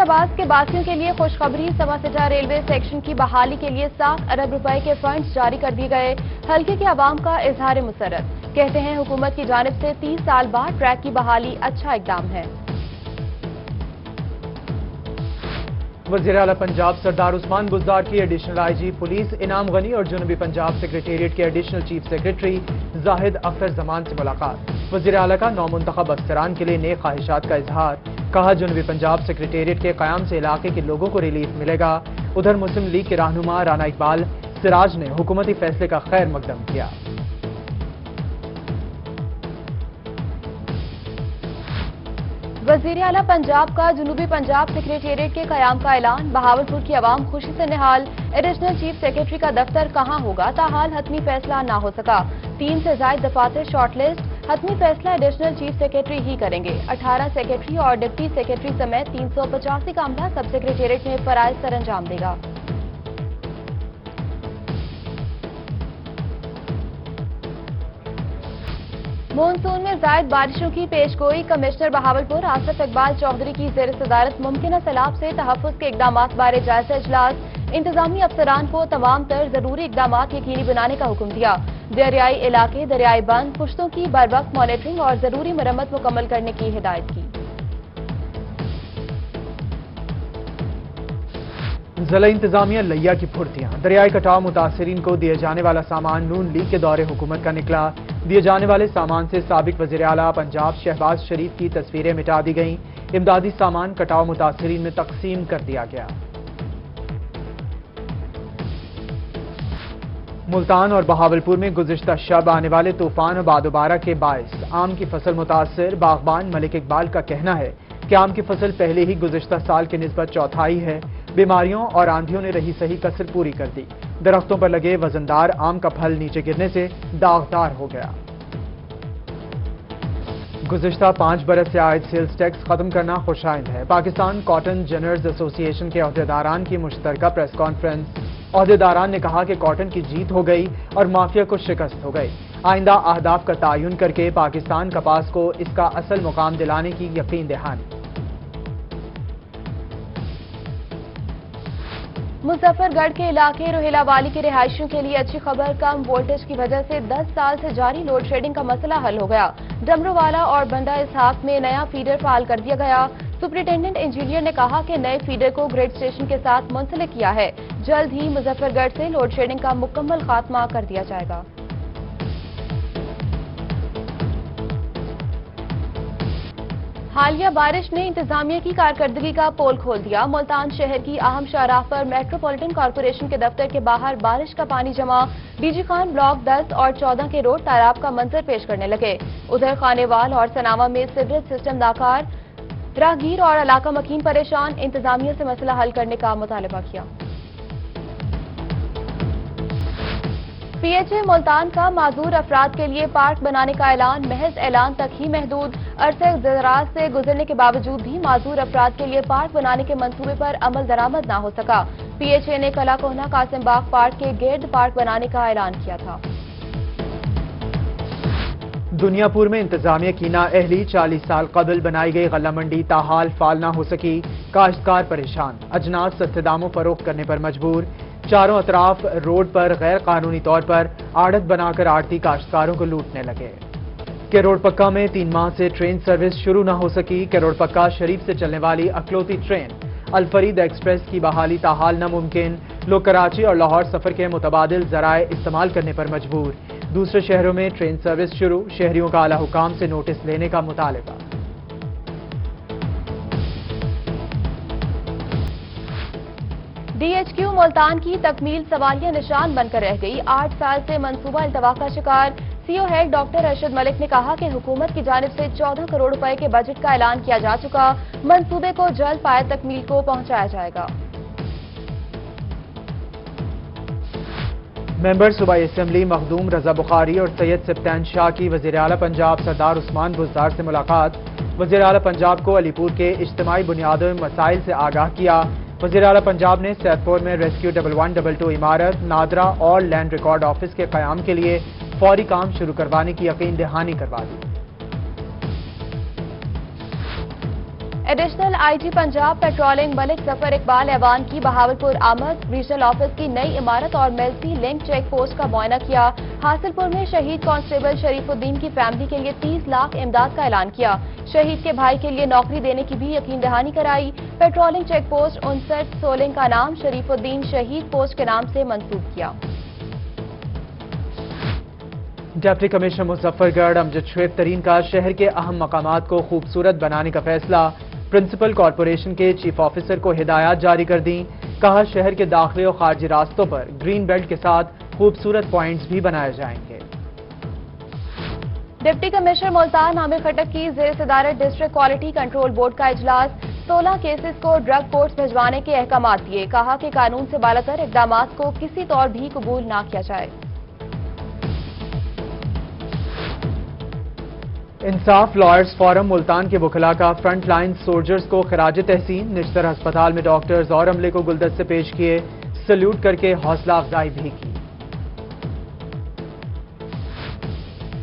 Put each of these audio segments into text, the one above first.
शहबाज के बासियों के लिए खुशखबरी। सवा-सिटा रेलवे सेक्शन की बहाली के लिए 7 अरब रुपए के फंड्स जारी कर दिए गए। हल्के के अवाम का इजहार मुसरत। कहते हैं हुकूमत की जानिब से 30 साल बाद ट्रैक की बहाली अच्छा इकदाम है। वज़ीर आला पंजाब सरदार उस्मान बुज़दार की एडिशनल आईजी पुलिस इनाम गनी और जनूबी पंजाब सेक्रेटेरिएट के additional chief secretary Zahid Akhtar Zaman से मुलाकात। वज़ीर आला का नौमुंतखब अफसरान के लिए नेक ख्वाहिशात का इजहार। कहा जनूबी पंजाब सेक्रेटेरिएट के क़याम से इलाके के लोगों को रिलीफ मिलेगा। उधर मुस्लिम लीग के रहनुमा राना इकबाल सिराज ने हुकूमती फैसले का खैर मकदम किया। वज़ीर आला पंजाब का जनूबी पंजाब सेक्रेटेरिएट के क़याम का ऐलान। बहावलपुर की आवाम खुशी से निहाल। एडिशनल चीफ सेक्रेटरी का दफ्तर कहां होगा, ताहाल हतमी फैसला ना हो सका। 3 से ज़ायद दफातर शॉर्टलिस्ट। हतमी फैसला एडिशनल चीफ सेक्रेटरी ही करेंगे। 18 सेक्रेटरी और डिप्टी सेक्रेटरी समेत 385 का अमला सब सेक्रेटेरिएट में फराइज सर अंजाम देगा। मॉनसून में ज़ायद बारिशों की पेशगोई। कमिश्नर बहावलपुर आसिफ इकबाल चौधरी की ज़ेर सदारत मुमकिन सैलाब से तहफ़्फ़ुज़ के इक़दामात बारे जायजा इजलास। इंतजामी अफसरान को तमाम तर ज़रूरी इक़दामात यकीनी बनाने का हुक्म दिया। दरियाई इलाके, दरियाई बंद, पुश्तों की बरवक्त मॉनिटरिंग और ज़रूरी मरम्मत मुकम्मल करने की हिदायत की। ज़िला इंतजामिया लिया की फुर्तियां। दरियाई कटाव मुतासरीन को दिए जाने वाला सामान नून लीग के दौरे हुकूमत का निकला। दिए जाने वाले सामान से साबिक वज़ीर आला पंजाब शहबाज शरीफ की तस्वीरें मिटा दी गईं। इमदादी सामान कटाव मुतासरीन में तकसीम कर दिया गया। मुल्तान और बहावलपुर में गुज़िश्ता शब आने वाले तूफान और बादोबारा के बायस आम की फसल मुतासर। बागबान मलिक इकबाल का कहना है कि आम की फसल पहले ही गुज़िश्ता साल की निस्बत चौथाई है। बीमारियों और आंधियों ने रही सही कसर पूरी कर दी। दरख्तों पर लगे वजनदार आम का फल नीचे गिरने से दागदार हो गया। गुज़िश्ता 5 बरस से आयद सेल्स टैक्स खत्म करना खुशाइंद है। पाकिस्तान कॉटन जनर्स एसोसिएशन के अहदेदारान की मुश्तरका प्रेस कॉन्फ्रेंस। अहदेदारान ने कहा कि कॉटन की जीत हो गई और माफिया को शिकस्त हो गई। आइंदा अहदाफ का तयन करके पाकिस्तान कपास को इसका असल मुकाम दिलाने की यकीन दहानी। मुजफ्फरगढ़ के इलाके रोहिलावाली के रिहायशियों के लिए अच्छी खबर। कम वोल्टेज की वजह से 10 साल से जारी लोड शेडिंग का मसला हल हो गया। डमरूवाला और बंडा इसहाक में नया फीडर फाल कर दिया गया। सुपरिटेंडेंट इंजीनियर ने कहा कि नए फीडर को ग्रिड स्टेशन के साथ मुंसलिक किया है। जल्द ही मुजफ्फरगढ़ से लोड शेडिंग का मुकम्मल खात्मा कर दिया जाएगा। हालिया बारिश ने इंतजामिया की कारकर्दगी का पोल खोल दिया। मुल्तान शहर की अहम शाहराह पर मेट्रोपॉलिटन कॉर्पोरेशन के दफ्तर के बाहर बारिश का पानी जमा। बीजी खान ब्लॉक 10 और 14 के रोड तालाब का मंजर पेश करने लगे। उधर खानेवाल और सनावा में सीवरेज सिस्टम नाकार। राहगीर और इलाका मकीन परेशान। इंतजामिया से मसला हल करने का मुतालबा किया। पीएचए मुल्तान का माजूर अफराद के लिए पार्क बनाने का ऐलान। महज ऐलान तक ही महदूद। अरसे दराज से गुजरने के बावजूद भी माजूर अफराद के लिए पार्क बनाने के मंसूबे पर अमल दरामद ना हो सका। पीएचए ने कला कोहना कासिम बाग पार्क के गिर्द पार्क बनाने का ऐलान किया था। दुनियापुर में इंतजामिया की नाअहली। 40 साल कबल बनाई गई गल्ला मंडी ताहाल फाल ना हो सकी। काश्तकार परेशान। अजनास सस्ते दामों फरोख्त करने पर मजबूर। चारों अतराफ रोड पर गैर कानूनी तौर पर आड़त बनाकर आड़ती काश्तकारों को लूटने लगे। केरोड़ पक्का में 3 माह से ट्रेन सर्विस शुरू न हो सकी। केरोड़ पक्का शरीफ से चलने वाली अकलौती ट्रेन अलफरीद एक्सप्रेस की बहाली ताहाल नामुमकिन। लोग कराची और लाहौर सफर के मुतबादिल जराए इस्तेमाल करने पर मजबूर। दूसरे शहरों में ट्रेन सर्विस शुरू। शहरियों का आला हुकाम से नोटिस लेने का मुतालबा। डीएचक्यू मुल्तान की तकमील सवालिया निशान बनकर रह गई। 8 साल से मंसूबा इल्तवा का शिकार। CO head doctor Arshad Malik ने कहा कि हुकूमत की जानिब से 14 करोड़ रुपए के बजट का ऐलान किया जा चुका। मंसूबे को जल्द पाए तकमील को पहुंचाया जाएगा। मेंबर सूबाई असम्बली मखदूम रजा बुखारी और सैयद सिब्तान शाह की वज़ीर आला पंजाब सरदार उस्मान बुज़दार से मुलाकात। वज़ीर आला पंजाब को अलीपुर के इज्तिमाई बुनियादी मसाइल से आगाह किया। वज़ीर आला पंजाब ने सैदपुर में रेस्क्यू 1122 इमारत, नादरा और लैंड रिकॉर्ड ऑफिस के क़याम के लिए फौरी काम शुरू करवाने की यकीन दहानी करवा दी। Additional IG Punjab patrolling Malik Zafar Iqbal ऐवान की बहावलपुर आमद रीजनल ऑफिस की नई इमारत और मिल्सी लिंक चेक पोस्ट का मुआयना किया। हासिलपुर में शहीद कांस्टेबल शरीफुद्दीन की फैमिली के लिए 30 लाख इमदाद का ऐलान किया। शहीद के भाई के लिए नौकरी देने की भी यकीन दहानी कराई। पेट्रोलिंग चेक पोस्ट 59 सोलिंग का नाम शरीफुद्दीन शहीद पोस्ट के नाम से मंसूब किया। डिप्टी कमिश्नर मुजफ्फरगढ़ अमजद शुएब तरीन का शहर के अहम मकामात को खूबसूरत बनाने का फैसला। प्रिंसिपल कॉरपोरेशन के चीफ ऑफिसर को हिदायत जारी कर दी। कहा शहर के दाखिली और खारजी रास्तों पर ग्रीन बेल्ट के साथ खूबसूरत पॉइंट्स भी बनाए जाएंगे। डिप्टी कमिश्नर मुल्तान आमिर खटक की ज़ेर सदारत डिस्ट्रिक्ट क्वालिटी कंट्रोल बोर्ड का इजलास। 16 केसेस को ड्रग कोर्ट्स भिजवाने के अहकाम दिए। कहा कि कानून से बालातर इकदाम को किसी तौर भी कबूल न किया जाए। इंसाफ लॉयर्स फोरम मुल्तान के वकला का फ्रंट लाइन सोल्जर्स को खराज तहसीन। निश्तर अस्पताल में डॉक्टर्स और अमले को गुलदस्ते पेश किए। सल्यूट करके हौसला अफजाई भी की।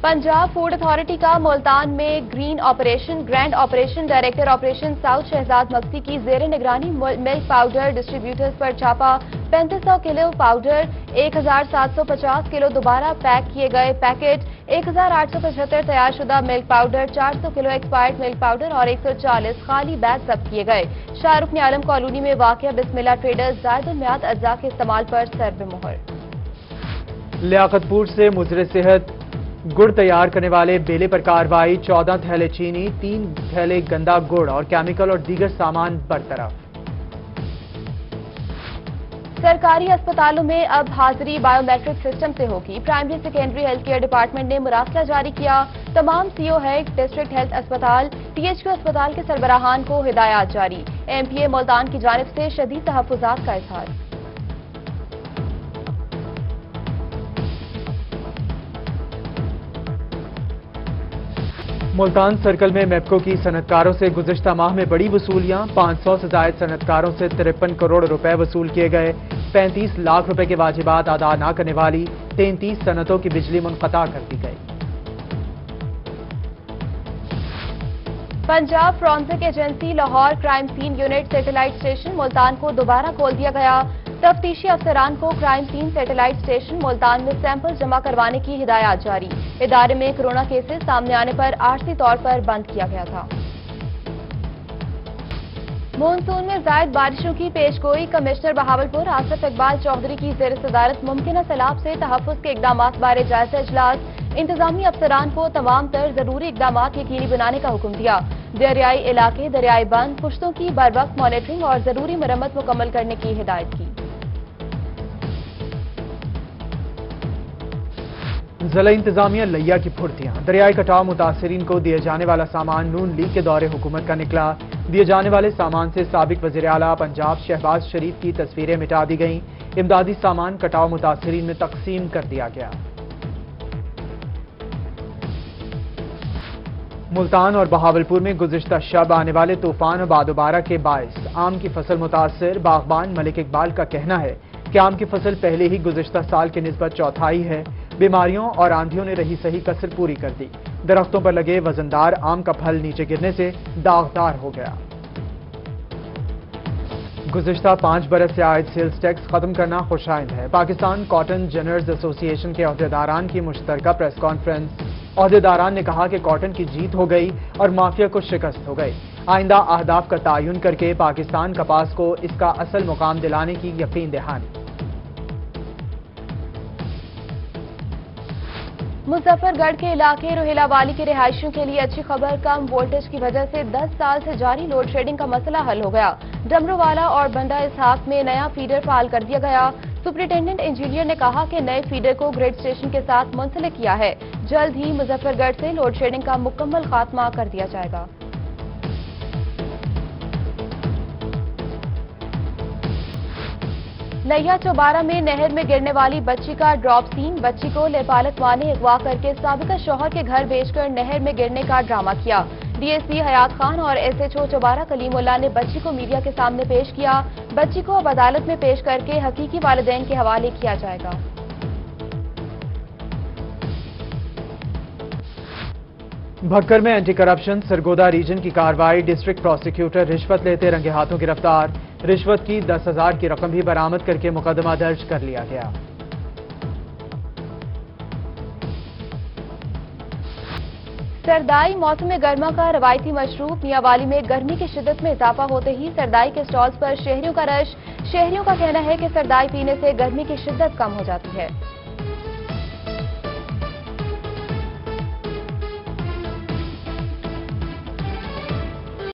पंजाब फूड अथॉरिटी का मुल्तान में grand operation director operation south Shahzad Maqsi की जेर निगरानी मिल्क पाउडर डिस्ट्रीब्यूटर्स पर छापा। 3500 किलो पाउडर, 1750 किलो दोबारा पैक किए गए पैकेट, 1875 तैयारशुदा milk powder, 400 kilo expired milk powder और 140 खाली बैग जब्त किए गए। शाहरुख आलम कॉलोनी में वाक़या बिस्मिल्लाह ट्रेडर्स जायद मियाद अज्जा के इस्तेमाल पर सर्वे मोहर। लियाकतपुर से मुजरे सेहत गुड़ तैयार करने वाले बेले पर कार्रवाई। 14 थैले चीनी, 3 थैले गंदा गुड़ और केमिकल और दीगर सामान बरतरफ। सरकारी अस्पतालों में अब हाजिरी बायोमेट्रिक सिस्टम से होगी। Primary secondary health care department ने मुरासला जारी किया। तमाम सीओ हेड डिस्ट्रिक्ट हेल्थ अस्पताल, टीएचक्यू अस्पताल के सरबराहान को हिदायत जारी। एमपीए मुल्तान की जानिब से शदीद तहफ्फुजात का इजहार। मुल्तान सर्कल में मेप्को की सनतकारों से गुज़िश्ता माह में बड़ी वसूलियां। 500 से जायद सनतकारों से 53 करोड़ रुपए वसूल किए गए। 35 लाख रुपए के वाजिबात अदा न करने वाली 33 सनतों की बिजली मुनक़ता कर दी गई। Punjab forensic agency Lahore crime scene unit satellite station Multan को दोबारा खोल दिया गया। तफ्तीशी अफसरान को crime scene satellite station Multan में सैंपल जमा करवाने की हिदायत जारी। इदारे में कोरोना केसेस सामने आने पर आर्जी तौर पर बंद किया गया था। मॉनसून में जायद बारिशों की पेशगोई। कमिश्नर बहावलपुर आसिफ इकबाल चौधरी की ज़ेर सदारत मुमकिन सैलाब से तहफ़्फ़ुज़ के इक़दाम बारे जायजा इजलास। इंतजामी अफसरान को तमाम तर जरूरी इक़दाम यकीनी बनाने का हुक्म दिया। दरियाई इलाके, दरियाई बंद, पुश्तों की बर वक्त मॉनिटरिंग और जरूरी मरम्मत मुकम्मल करने की हिदायत की। जिला इंतजामिया लिया की फुर्तियां। दरियाई कटाव मुतासरीन को दिए जाने वाला सामान नून लीग के दौरे हुकूमत का निकला। दिए जाने वाले सामान से साबिक वज़ीर आला पंजाब शहबाज शरीफ की तस्वीरें मिटा दी गईं। इमदादी सामान कटाव मुतासरीन में तकसीम कर दिया गया। मुल्तान और बहावलपुर में गुज़िश्ता शब आने वाले तूफान और बादोबारा के बायस आम की फसल मुतासर। बागबान मलिक इकबाल का कहना है कि आम की फसल पहले ही गुज़िश्ता साल की निस्बत चौथाई है। बीमारियों और आंधियों ने रही सही कसर पूरी कर दी। दरख्तों पर लगे वजनदार आम का फल नीचे गिरने से दागदार हो गया। गुज़िश्ता 5 बरस से आयद सेल्स टैक्स खत्म करना खुशाइंद है। पाकिस्तान कॉटन जनर्स एसोसिएशन के अहदेदारान की मुश्तरका प्रेस कॉन्फ्रेंस। अहदेदारान ने कहा कि कॉटन की जीत हो गई और माफिया को शिकस्त हो गई। आइंदा अहदाफ का तयन करके पाकिस्तान कपास को इसका असल मुकाम दिलाने की यकीन दहानी। मुजफ्फरगढ़ के इलाके रोहिलावाली के रिहायशियों के लिए अच्छी खबर। कम वोल्टेज की वजह से 10 साल से जारी लोड शेडिंग का मसला हल हो गया। डमरूवाला और बंदा इसहाक में नया फीडर फाल कर दिया गया। सुपरिटेंडेंट इंजीनियर ने कहा कि नए फीडर को ग्रिड स्टेशन के साथ मुंसलिक किया है। जल्द ही मुजफ्फरगढ़ से लोड शेडिंग का मुकम्मल खात्मा कर दिया जाएगा। लिया चौबारा में नहर में गिरने वाली बच्ची का ड्रॉप सीन। बच्ची को लेपालक मां ने अगवा करके साबिका शौहर के घर भेजकर नहर में गिरने का ड्रामा किया। डीएसपी हयात खान और एसएचओ चौबारा कलीमुल्लाह ने बच्ची को मीडिया के सामने पेश किया। बच्ची को अब अदालत में पेश करके हकीकी वालिदैन के हवाले किया जाएगा। بھکر میں اینٹی کرپشن سرگودا ریجن کی کارروائی، ڈسٹرکٹ پروسیکیوٹر رشوت لیتے رنگے ہاتھوں گرفتار، رشوت کی 10,000 کی رقم بھی برآمد کر کے مقدمہ درج کر لیا گیا۔ سردائی موسم گرما کا روایتی مشروب میاں والی میں گرمی کی شدت میں اضافہ ہوتے ہی سردائی کے سٹالز پر شہریوں کا رش۔ شہریوں کا کہنا ہے کہ سردائی پینے سے گرمی کی شدت کم ہو جاتی ہے۔